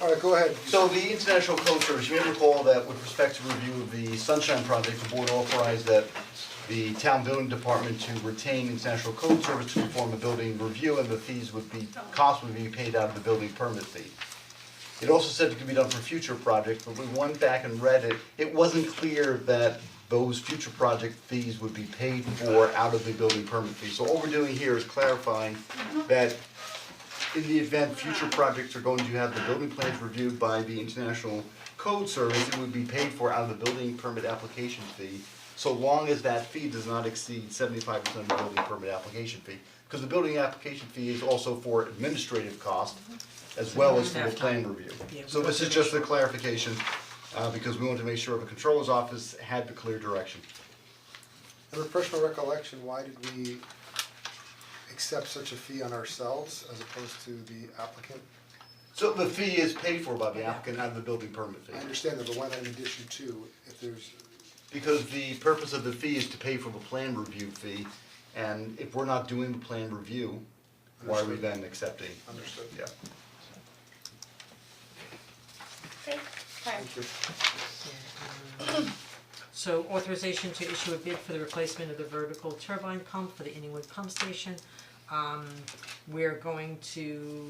Alright, go ahead. So the International Code Service, you may recall that with respect to review of the Sunshine Project, the board authorized that the town building department to retain International Code Service to perform a building review, and the cost would be paid out of the building permit fee. It also said it could be done for future projects, but we went back and read it, it wasn't clear that those future project fees would be paid for out of the building permit fee. So all we're doing here is clarifying that in the event future projects are going to have the building plans reviewed by the International Code Service, it would be paid for out of the building permit application fee, so long as that fee does not exceed 75% of the building permit application fee. Because the building application fee is also for administrative cost as well as for the plan review. So this is just a clarification, because we wanted to make sure the controller's office had the clear direction. And refresh my recollection, why did we accept such a fee on ourselves as opposed to the applicant? So the fee is paid for by the applicant out of the building permit fee. I understand that, but why not in addition to, if there's, Because the purpose of the fee is to pay for the plan review fee, and if we're not doing the plan review, why are we then accepting? understood. Yeah. Thank you. So authorization to issue a bid for the replacement of the vertical turbine pump for the Inningwood pump station. We're going to,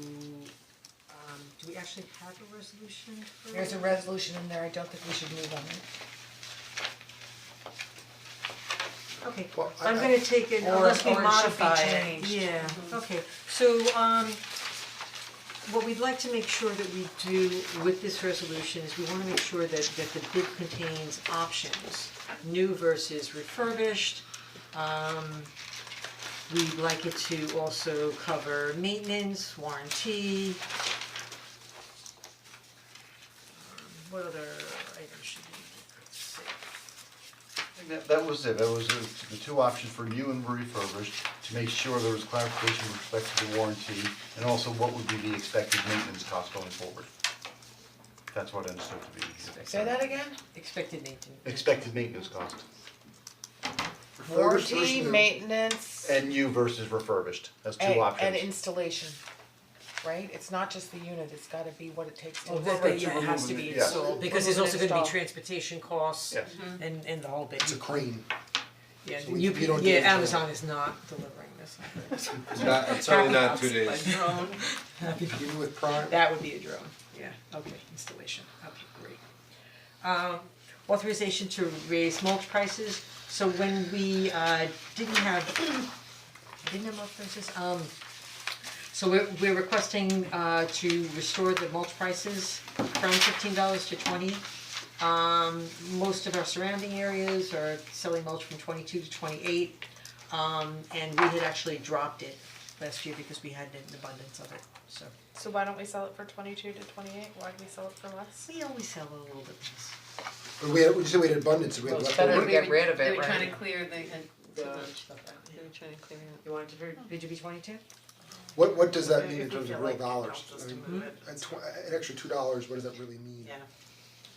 do we actually have a resolution for There's a resolution in there, I don't think we should move on it. Okay, Well, I'm gonna take it, unless we or it should be modify it, changed. yeah, okay, so what we'd like to make sure that we do with this resolution is we wanna make sure that the bid contains options, new versus refurbished. We'd like it to also cover maintenance, warranty. What other items should we, let's see. That was it, that was the two options for new and refurbished, to make sure there was clarification with respect to the warranty, and also what would be the expected maintenance cost going forward. That's what I understood to be. Say that again? Expected maintenance. Expected maintenance cost, Refurbished versus Warranty, new. maintenance, and new versus refurbished, that's two and options. installation, right? It's not just the unit, it's gotta be what it takes to. Oh, yeah, it has to be Yeah. installed, because there's also gonna be Install. transportation costs Yes. and the whole bit. It's a crane. Yeah, So we- you, we don't do yeah, it. Amazon is not delivering this. It's only not 2 days. Even with Prime, That would be a drone, yeah, okay, installation, okay, great. Authorization to raise mulch prices, so when we didn't have mulch prices, so we're requesting to restore the mulch prices from $15 to $20. Most of our surrounding areas are selling mulch from 22 to 28, and we had actually dropped it last year because we had an abundance of it, so. So why don't we sell it for 22 to 28? Why do we sell it for less? We always sell a little bit less. we just said we had abundance, we had Well, it's leftover. better to get rid of They it, were trying to right? clear the The stuff out, they were trying to clear it You wanted to, did you be 22? What does that mean in If we terms feel of real like it dollars? helps us I to mean, move it. an extra $2, what does that really mean? Yeah.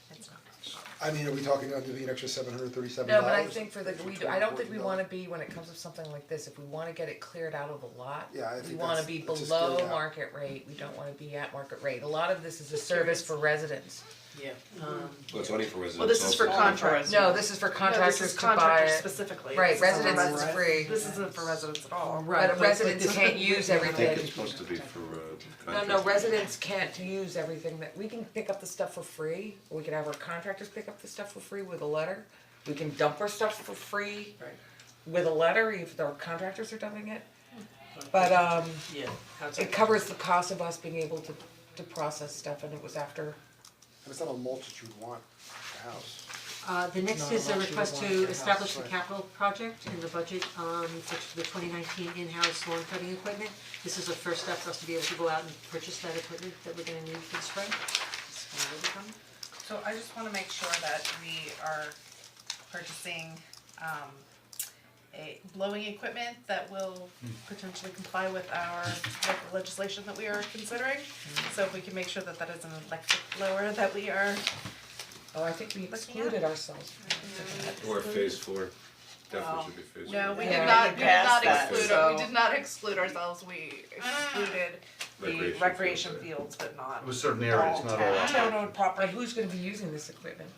That's not much. I mean, are we talking under the extra $737? No, but I think for the, I don't think we wanna be, when it comes to something like this, if we wanna get it cleared out of the lot, Yeah, I we think wanna that's- be that's just below get it out. market rate, we don't wanna be at market rate. A lot of this is a service for residents. Yeah. Well, it's only for residents Well, this is for also. contractors. No, this is for contractors to buy it. specifically. Right, This isn't for residents is free. This isn't for residents at all. But residents can't use I think everything. it's supposed to be for No, contractors. residents can't use everything that, we can pick up the stuff for free, or we can have our contractors pick up the stuff for free with a letter. We can dump our stuff for free Right. with a letter if our contractors are dumping it. But Yeah. it covers the cost of us being able to process stuff, and it was after. And it's not a mulch that you would want in a house. The next Not is a unless you request want to your establish house, the right. capital project in the budget, for the 2019 in-house lawn cutting equipment. This is a first step for us to be able to go out and purchase that equipment that we're gonna need for the spring. So I just wanna make sure that we are purchasing a blowing equipment that will potentially comply with our local legislation that we are considering. So if we can make sure that that is an electric blower that we are, Oh, I think we excluded ourselves. Or phase 4. definitely should be phased. No, we Yeah, did not, we we did passed not that, exclude, so- we did not exclude ourselves, we excluded the Recreation recreation fields, fields, but not It was certain areas, not all. town-owned But property. who's gonna be using this equipment?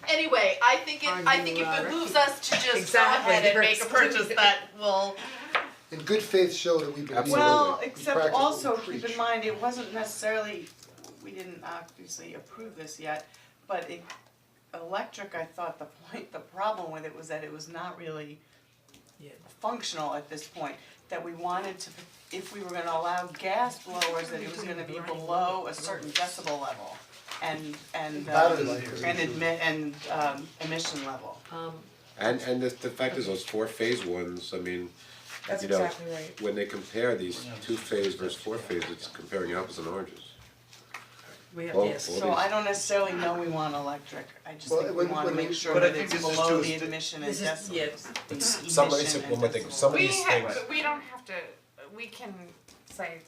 Anyway, I think it behooves us to just go Exactly, ahead and you're make a purchase that will, In good faith show that we believe. Absolutely. Well, we except practice what we also keep preach. in mind, it wasn't necessarily, we didn't obviously approve this yet, but electric, I thought the problem with it was that it was not really functional at this point. That we wanted to, if we were gonna allow gas blowers, that it was gonna be below a certain decibel level and Battery life. emission level. And the fact is, those 4-phase ones, I mean, That's you know, exactly right. when they compare these 2-phase versus 4-phase, it's comparing apples and oranges. We have, Well, yes. well, So I don't necessarily know we want electric, I just Well, think we when- wanna when make we- sure But I that think it's this is below too- the emission and This is, decibel. yeah, Some of these, one more thing, some of we these things, have, we don't have to, we can say,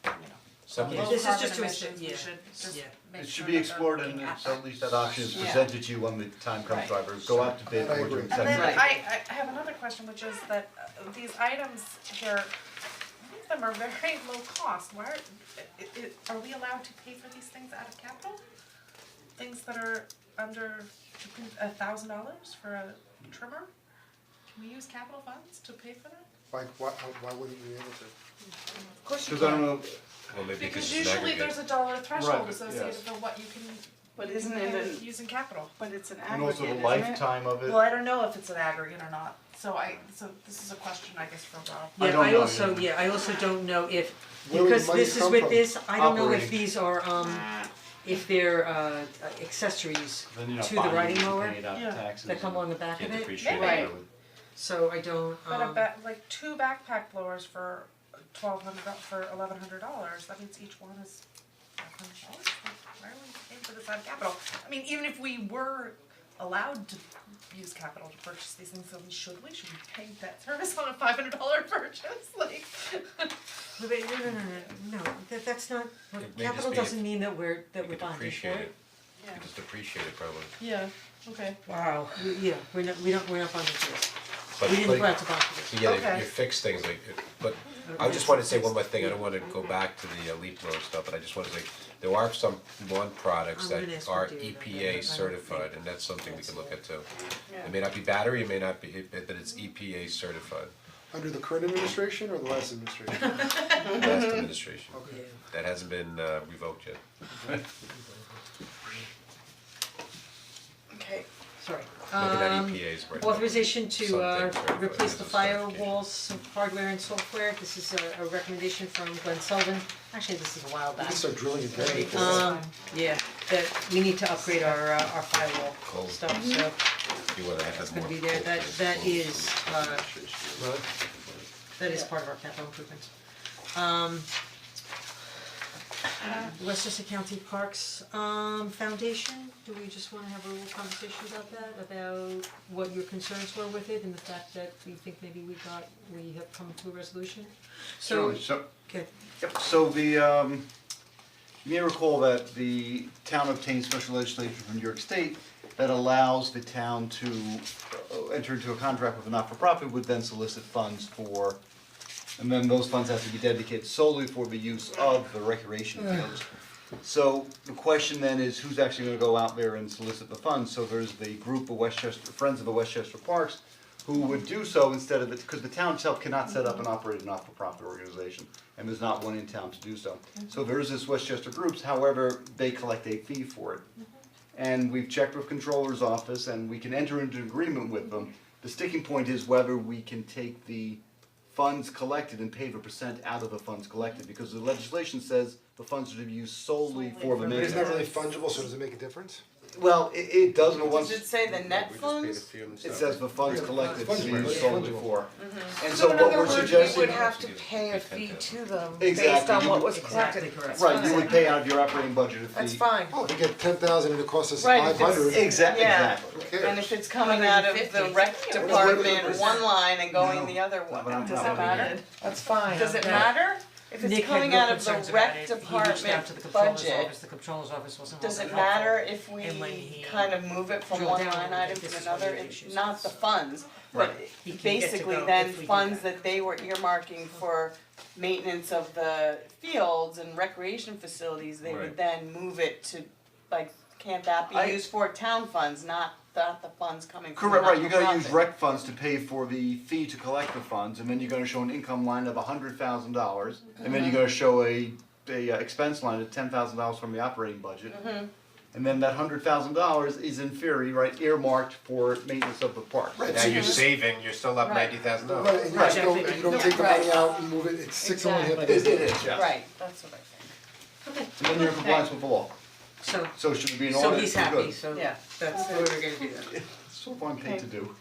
some of low these, This is carbon just to emissions, we yeah, should just yeah. make It sure should be that explored they're and looking at so that. at least that option is Yeah. presented to you when the time comes, Right. drivers, go out to bid, I we're agree. doing And second. then Right. I have another question, which is that these items here, many of them are very low cost, why are we allowed to pay for these things out of capital? Things that are under $1,000 for a trimmer? Can we use capital funds to pay for that? Why wouldn't we be able to? Of course you Cause I don't can. know, well, maybe because Because it's usually aggregate. there's a dollar threshold Right, associated yes. with what you can But you isn't can it pay an, with using capital. but it's an and aggregate, also the isn't it? lifetime of it. Well, I don't know if it's an aggregate or not, so this is a question, I guess, for Rob. I Yeah, don't I know, also, yeah. I also don't know if, Where would the because money this is come with from? this, I don't know if Operating. these are, if they're accessories Then you're not to the buying it, riding you're mower paying it out in Yeah. taxes that come and on the back of can't it, depreciate Maybe. it. so I don't, But like 2 backpack blowers for $1,200, for $1,100, that means each one is $500. Why are we paying for this out of capital? I mean, even if we were allowed to use capital to purchase these things, then should we pay debt service on a $500 purchase, like? no, that's not, It may just capital be doesn't mean that we're You buying could it for depreciate it. it, you could just depreciate it probably. Yeah, okay. Wow, yeah, we're not buying for this, But we didn't but- go out to buy for this. So yeah, Okay. you fix things like, but I just wanted to say one more thing, I don't wanna go back to the leaf blower stuff, but I just wanna say, there are some lawn products I'm that gonna ask are for Dave about that, EPA but I certified, and that's something we can look at too. It may not be battery, it may not be, but it's EPA certified, Under the current administration or the last administration? last administration, Okay. that hasn't been revoked yet. Okay, Sorry. Maybe not EPA's, but Authorization to something certified, replace the there's a certification. firewalls, hardware and software, this is a recommendation from Glenn Sullivan, actually, this is a while We back. can start drilling again. Yeah, that we need to upgrade our firewall Cool. stuff, so You wanna have it's more. gonna be there, that is, Right. that is part of our capital improvements. Westchester County Parks Foundation, do we just wanna have a little conversation about that, about what your concerns were with it and the fact that we think maybe we have come to a resolution? So, Certainly, so, okay, yep, so the, you may recall that the town obtained special legislation from New York State that allows the town to enter into a contract with a not-for-profit, would then solicit funds for, and then those funds have to be dedicated solely for the use of the recreation fields. So the question then is, who's actually gonna go out there and solicit the funds? So there's the group of Westchester, Friends of the Westchester Parks, who would do so instead of, because the town itself cannot set up and operate a not-for-profit organization, and there's not one in town to do so. So there's this Westchester groups, however, they collect a fee for it. And we've checked with controller's office and we can enter into agreement with them. The sticking point is whether we can take the funds collected and pay the percent out of the funds collected, because the legislation says the funds are to be used solely for the But maintenance. isn't that really fungible, so does it make a difference? Well, it does, but once, does it say the net funds? it says the funds collected to be Fungible, used yeah. solely for. And So so in what other we're words, we suggesting. would have to pay a fee to them based Exactly. on what was exactly collected. correct. Right, you would pay out of your operating budget a fee. That's fine. Oh, if we get 10,000 and it costs us Right, if it's- 500, Exactly, Yeah. exactly. who cares? And if it's coming out of the rec department one line and going the other one, but I'm does not it matter? That's fine. Does it Yeah. matter? If it's Nick had coming real out of the concerns about rec it. He reached out department to the controller's budget, office, the controller's office wasn't all does that it helpful. matter if And when we he kind of move it from drilled one down line on it, item this to is one of another, the it's issues. not the funds, but He can get to basically go then if we do funds that. that they were earmarking for maintenance of the fields and recreation facilities, they Right. would then move it to, like, can't that be I- used for town funds, not the funds coming from Correct, right, you're gonna use not-for-profit? rec funds to pay for the fee to collect the funds, and then you're gonna show an income line of $100,000, and then you're gonna show a expense line of $10,000 from the operating budget. And then that $100,000 is in theory, right, earmarked for maintenance of the park. Right. Now you're saving, you're still up Right. $90,000. Right, and you just don't, you don't take the money out and move it, it's six on one hip. Exactly. It is, yeah. Right, that's what I think. And then you're in compliance with the law. So, So should we be an so audit? he's We're happy, good. so Yeah. that's, we're gonna do that. It's so fun thing to do.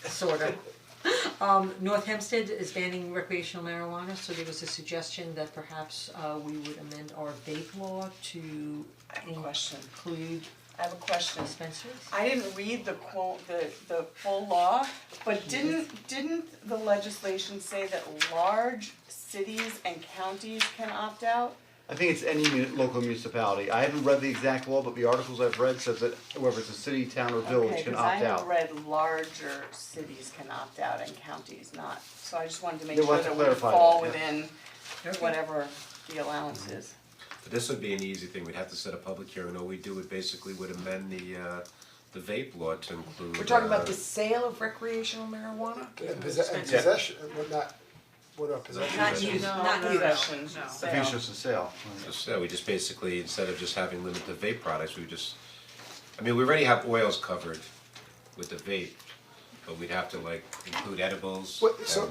Sort of. North Hempstead is banning recreational marijuana, so there was a suggestion that perhaps we would amend our vape law to I have a question. include I have a question. dispensaries. I didn't read the the full law, but didn't the legislation say that large cities and counties can opt out? I think it's any local municipality. I haven't read the exact law, but the articles I've read says that whoever it's a city, town, or village can opt Okay, out. cause I had read larger cities can opt out and counties not, so I just wanted to make Yeah, we'll sure have to that we clarify fall that, yeah. within whatever the allowance is. But this would be an easy thing, we'd have to set a public hearing, all we do would basically would amend the vape law to include We're talking about the sale of recreational marijuana? And possession, what about possession? Not use, not use. Possession, no. I sale. think it's just a sale. So we just basically, instead of just having limited vape products, we just, I mean, we already have oils covered with the vape, but we'd have to like include edibles What- so-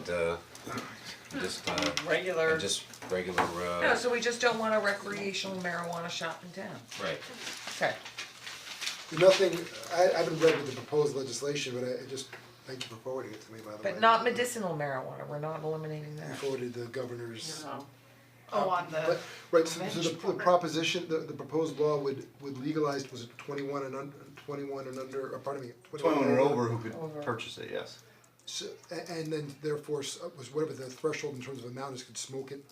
and just Regular. and just regular No, so we just don't want a recreational marijuana shop in town. right. Okay. Nothing, I haven't read with the proposed legislation, but I just, thank you for forwarding it to me, by the way. But not medicinal marijuana, we're not eliminating You that. forwarded the governor's. No. Oh, on the, But, right, so the proposition, the proposed law would legalize, was it 21 and under, or pardon me, 21 and over who could purchase it, yes. So, and then therefore was whatever the threshold in terms of amount is, could smoke it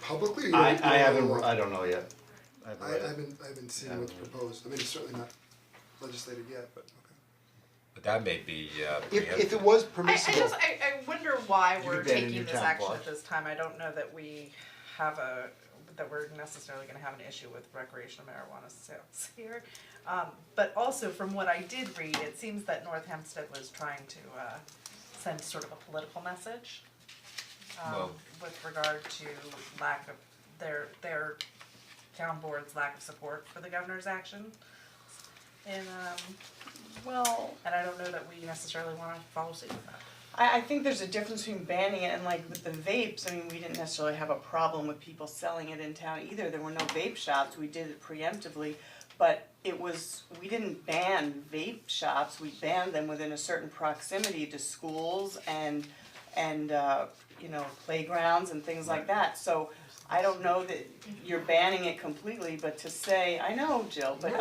publicly, or you don't- I you don't know haven't, the law? I don't know yet. I haven't I read it. haven't seen what's proposed, I mean, it's certainly not legislated yet, but okay. But that may be If it was I permissible. just, I wonder why You we're could ban it in taking your this town action plot. at this time, I don't know that we have that we're necessarily gonna have an issue with recreational marijuana sales here. But also from what I did read, it seems that North Hempstead was trying to send sort of a political message Well- with regard to lack of their town board's lack of support for the governor's action. And Well, and I don't know that we necessarily wanna follow suit with that. I think there's a difference between banning it and like with the vapes, I mean, we didn't necessarily have a problem with people selling it in town either, there were no vape shops, we did it preemptively. But it was, we didn't ban vape shops, we banned them within a certain proximity to schools and you know, playgrounds and things like that, so I don't know that you're banning it completely, but to say, I know, Jill, but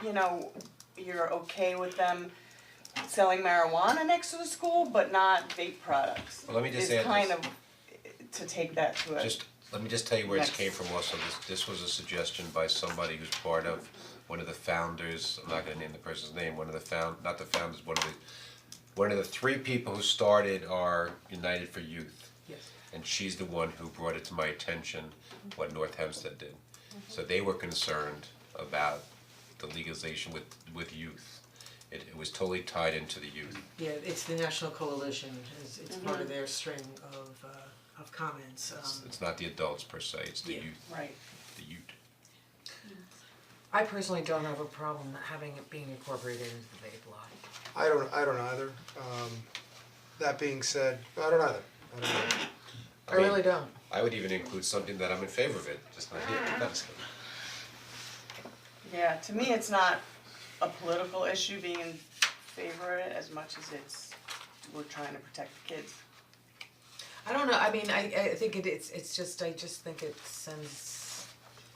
you know, you're okay with them selling marijuana next to the school, but not vape products. Well, let me just Is add kind this. of to take that to a. Just, let me just tell you where this Next. came from also, this was a suggestion by somebody who's part of one of the founders, I'm not gonna name the person's name, one of the not the founders, one of the three people who started our United for Youth. Yes. And she's the one who brought it to my attention, what North Hempstead did. So they were concerned about the legalization with youth. It was totally tied into the youth. Yeah, it's the National Coalition, it's part of their string of comments, It's not the adults per se, it's the Yeah. youth, Right. the youth. I personally don't have a problem having it being incorporated into the vape law. I don't either, that being said, I don't either, I really don't. I would even include something that I'm in favor of it, just not here, that's it. Yeah, to me, it's not a political issue being in favor of it as much as it's, we're trying to protect the kids. I don't know, I mean, I think it's just, I just think it sends,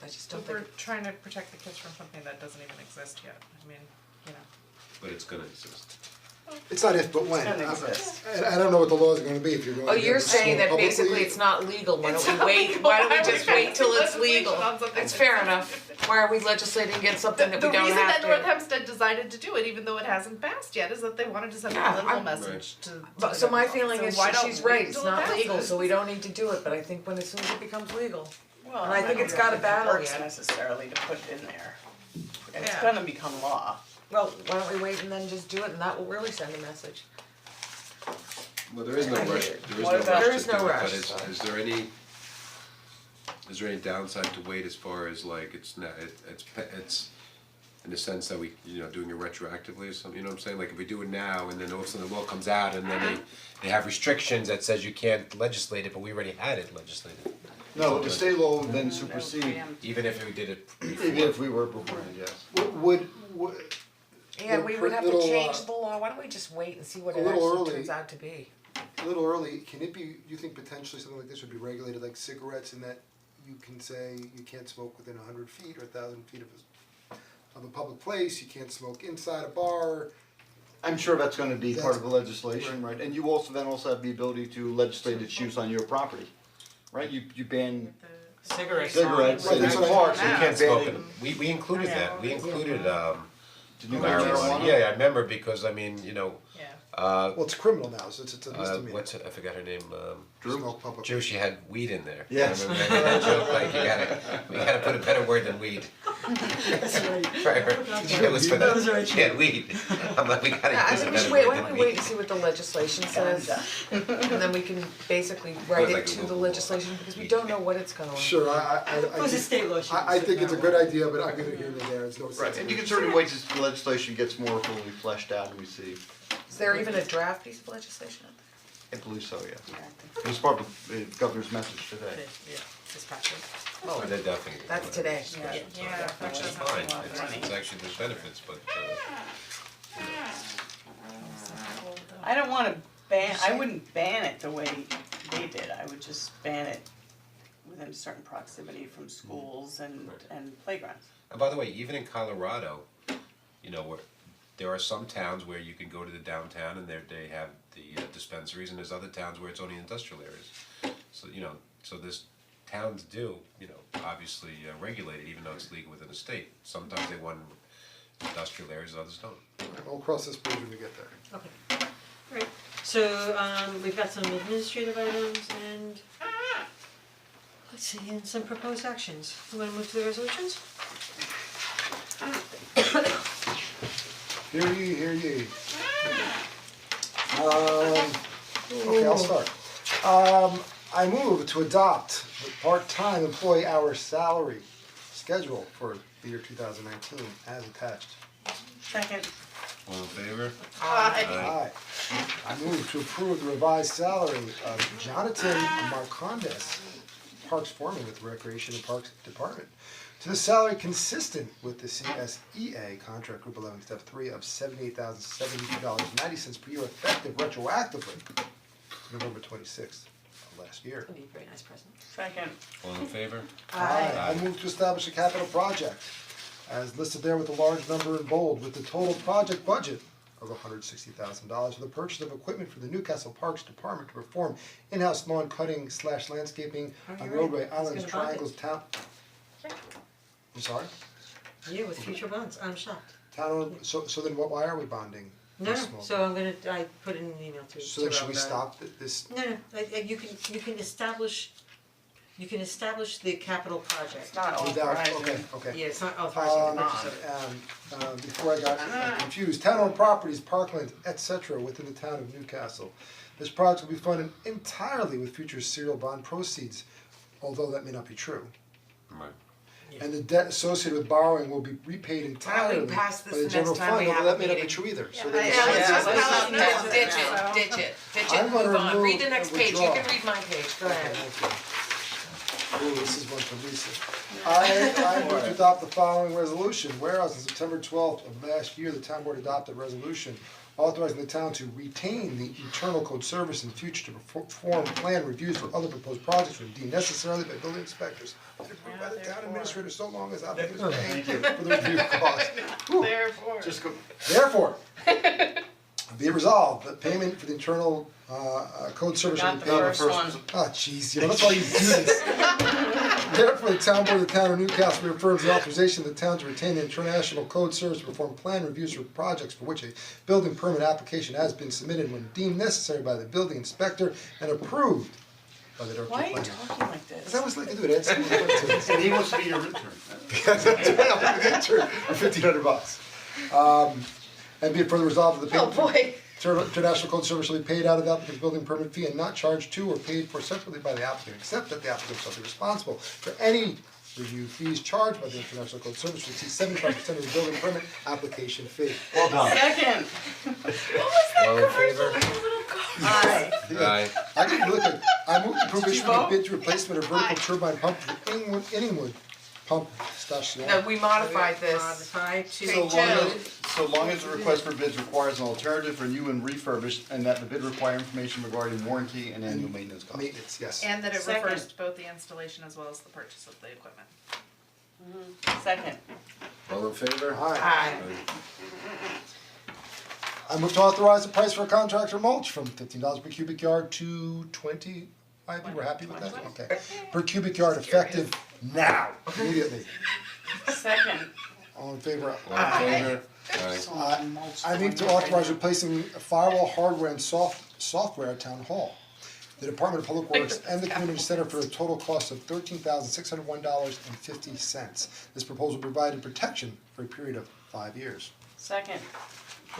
I just don't But think. we're trying to protect the kids from something that doesn't even exist yet, I mean, you know. But it's gonna exist. It's not if, but when. It's gonna exist. I don't know what the laws are gonna be if you're going to Oh, be you're able to saying smoke that publicly. basically it's not legal, why It's don't we not wait, legal. why don't Why we are we just trying wait to till it's legislation legal? on something That's that's fair not- enough, why are we legislating against something that we don't have to? The reason that North Hempstead decided to do it, even though it hasn't passed yet, is that they wanted to send a Yeah, political I'm- message to But, so my the- feeling so is why don't she's we right, do it's it not legal, passes? so we don't need to do it, but I think when as soon as it becomes legal. Well, And I think it's got a don't know if it battle works yet. necessarily to put in there. It's Yeah. gonna become law. Well, why don't we wait and then just do it, and that will really send a message. Well, there is no I rush, hear it. there is What no about- rush There to is do no it, rush, but is so. is there any downside to wait as far as like it's not, it's in the sense that we, doing it retroactively or something, you know what I'm saying? Like if we do it now and then all of a sudden the law comes out and then they have restrictions that says you can't legislate it, but we already had it legislated. No, the state law would then That would supersede, preempt. Even if we did it even if we were beforehand, yes. Would, Yeah, we would have to Little, change the law, why don't we just wait and see what a it little actually early. turns out to be? a little early, can it be, you think potentially something like this would be regulated like cigarettes in that you can say you can't smoke within 100 feet or 1,000 feet of a public place, you can't smoke inside a bar? I'm sure that's gonna be part of the That's- legislation, right? And you also have the ability to legislate its use on your property, right? You ban Cigarettes. cigarettes Right, in that's your what I parks, you You can't can't ban smoke it. it, we included that, we included Did you ban marijuana, yeah, I remember because I mean, Yeah. Well, it's criminal now, so it's a misdemeanor. what's, I forgot her name, Smoke publicly. Drew, she had weed in there. Yes. Remember that joke, like we gotta put a better word than weed. Right, it was for the, she had weed, I'm like, we gotta Yeah, I use a think we should better wait, word why than don't weed. we wait and see what the legislation says? And then we can basically write Like it a to the little- legislation, because we don't know what it's gonna. Sure, I What's the state law? I think it's a good idea, but I'm gonna hear that there is no sense. Right, and you can certainly wait till the legislation gets more fully fleshed out and we see. Is there even a draft piece of legislation out I believe so, yeah. It was part of the governor's message today. Yeah, this past week. Oh, they're definitely. That's today. Yeah, Which is fine, it's actually, there's benefits, but I don't wanna ban, I wouldn't ban it the way they did, I would just ban it within a certain proximity from schools and playgrounds. And by the way, even in Colorado, where there are some towns where you can go to the downtown and they have the dispensaries, and there's other towns where it's only industrial areas. So, so this towns do, obviously regulate it, even though it's legal within the state. Sometimes they want industrial areas, others don't. We'll cross this bridge when we get there. Okay, alright, so we've got some administrative items and let's see, and some proposed actions. You wanna move to the resolutions? Hear ye, hear ye. Okay, I'll start. I move to adopt the part-time employee hour salary schedule for the year 2019 as attached. Second. All in favor? Aye. I move to approve the revised salary of Jonathan Marcondes, Parks Foreman with the Recreation and Parks Department, to the salary consistent with the CSEA Contract Group 11 Step 3 of $78,072.90 per year, effective retroactively to November 26th of last year. That'd be a very nice present. Second. All in favor? I move to establish a capital project, as listed there with a large number in bold, with the total project budget of $160,000 for the purchase of equipment for the Newcastle Parks Department to perform in-house lawn cutting / landscaping on you're right. roadway, It's islands, gonna bond it. triangles, town. I'm sorry? Yeah, with future bonds, I'm shocked. Town, so then why are we bonding? No, this no, small? so I'm gonna, I put in an email to So then should we Rob about it. stop this? No, you can establish the capital project. It's not Without, authorizing. okay. Yeah, it's not authorizing the purchase of it. Before I got confused, town-owned properties, parklands, etc. within the town of Newcastle. This project will be funded entirely with future serial bond proceeds, although that may not be true. Right. And the debt associated with borrowing will be repaid entirely by pass this the the general next time fund, we although have that a may not be meeting? true either, so Yeah, then. yeah, Let's just let's pass not it, do ditch that. it, ditch it, ditch I'm it, gonna move on, read the remove next and page, you withdraw. can read my page, go ahead. Ooh, this is one for Lisa. I move to adopt the following resolution, whereas on September 12th of last year, the town board adopted a resolution authorizing the town to retain the internal code service in the future to perform plan reviews for other proposed projects when deemed necessarily by building inspectors. And approved by the town administrator so long as applicant is paying for the review cost. Whew. Therefore. Just go, Therefore, Be it resolved that payment for the internal code service shall Got be the paid. first one. Oh jeez, you know, that's why you do this. Therefore, the town board of the town of Newcastle reaffirms the authorization of the town to retain the international code service to perform plan reviews for projects for which a building permit application has been submitted when deemed necessary by the building inspector and approved by the director of Why are you planning. talking like this? Cause I was like, dude, that's what I went to. And he wants to be your intern. That's right, I'm an intern for $1,500. And be it further resolved that the payment for international code service shall be paid out of the applicant's building permit fee and not charged to or paid for separately by the applicant, except that the applicant shall be responsible for any review fees charged by the international code service to exceed 75% of the building permit application fee. Well done. Second. All in favor? Aye. Aye. I didn't look at, I moved to approve Did you issuing a vote? bid to replacement of vertical turbine pump for the Inningwood pump station. No, we modified this. Modify to. So long as the request for bids requires an alternative for new and refurbished, and that the bid require information regarding warranty and annual maintenance costs. Maintenance, yes. And that it Second. refers to both the installation as well as the purchase of the equipment. Second. All in favor? Aye. I move to authorize the price for a contractor mulch from $15 per cubic yard to $20. I think we're happy with that, okay. Per cubic yard effective now, immediately. Second. All in favor? All in favor? Aye. I move to authorize replacing firewall hardware and software at Town Hall. The Department of Public Works and the Community Center for a total cost of $13,601.50. This proposal provided protection for a period of 5 years. Second.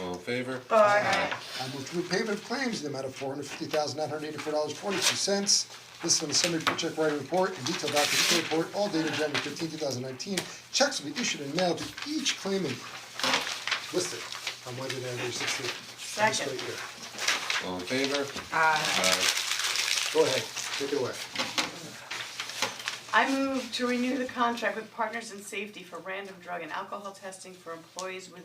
All in favor? Aye. I move to payment of claims in the amount of $450,984.42. Listed on the summary check writing report and detailed document report, all dated January 15, 2019. Checks will be issued and mailed to each claimant listed on Wednesday, January 16th. Second. All in favor? Aye. Go ahead, take it away. I move to renew the contract with Partners in Safety for random drug and alcohol testing for employees with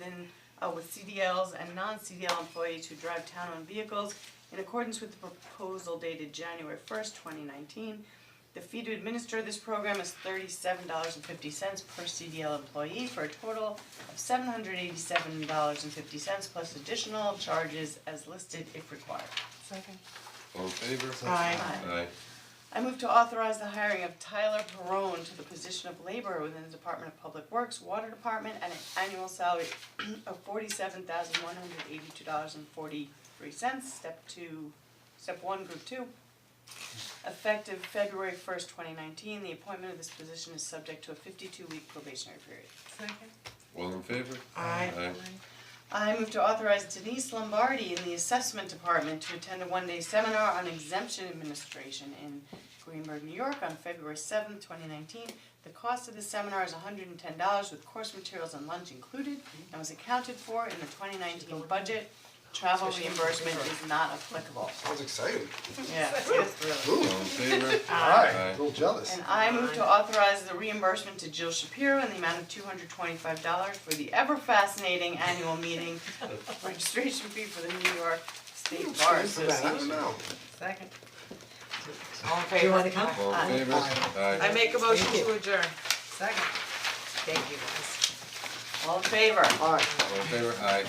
CDLs and non-CDL employees who drive town-owned vehicles in accordance with the proposal dated January 1st, 2019. The fee to administer this program is $37.50 per CDL employee for a total of $787.50 plus additional charges as listed if required. Second. All in favor? Aye. Aye. I move to authorize the hiring of Tyler Perone to the position of laborer within the Department of Public Works, Water Department, at an annual salary of $47,182.43, step 1, group 2. Effective February 1st, 2019, the appointment of this position is subject to a 52-week probationary period. Second. All in favor? Aye. I move to authorize Denise Lombardi in the Assessment Department to attend a one-day seminar on exemption administration in Greenberg, New York on February 7th, 2019. The cost of the seminar is $110 with course materials and lunch included and was accounted for in the 2019 budget. Travel reimbursement is not applicable. Sounds exciting. Yeah. All in favor? Alright, a little jealous. And I move to authorize the reimbursement to Jill Shapiro in the amount of $225 for the ever fascinating annual meeting registration fee for the New York State Bar I don't Association. know. Second. All in Do you favor? wanna come? All in favor? Aye. I make a motion to adjourn. Second. Thank you guys. All in favor? Aye. All in favor? Aye.